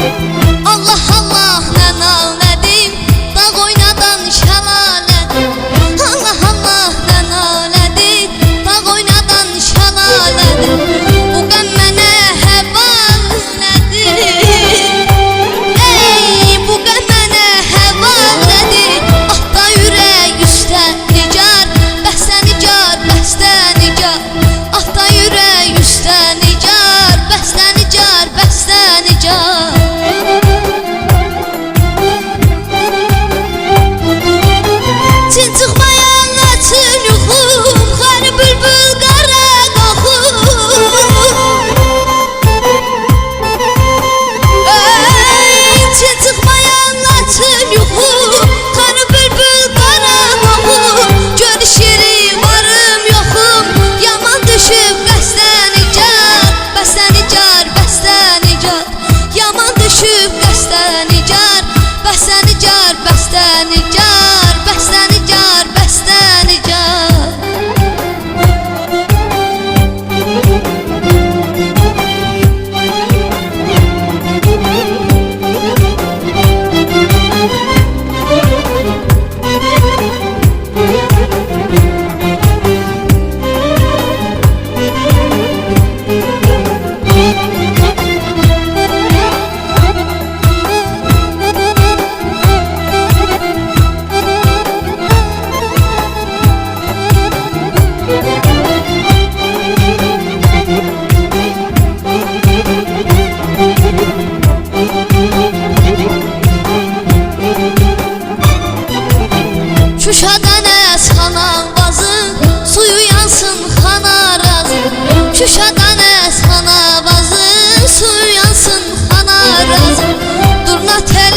Allah Allah nə nalədim, dağ oynadan şəlalədim. Allah Allah nə nalədim, dağ oynadan şəlalədim. Bu qəm mənə həvalədir. Ey bu qəm mənə həvalədir. Atda ürək üstə nigar, bəstə nigar, bəstə nigar. Atda ürək üstə nigar, bəstə nigar, bəstə nigar. Çin çıxmayan açın yuxum, xarı bülbül qara qoxum. Çin çıxmayan açın yuxum, xarı bülbül qara qoxum. Görüşürü varım yoxum, yaman düşüb qəstə nigar, bəstə nigar, bəstə nigar. Yaman düşüb qəstə nigar, bəstə nigar, bəstə nigar, bəstə nigar, bəstə nigar. Şuşadan əsxanan bazı, suyu yansın xana razı. Şuşadan əsxana bazı, suyu yansın xana razı. Durna tel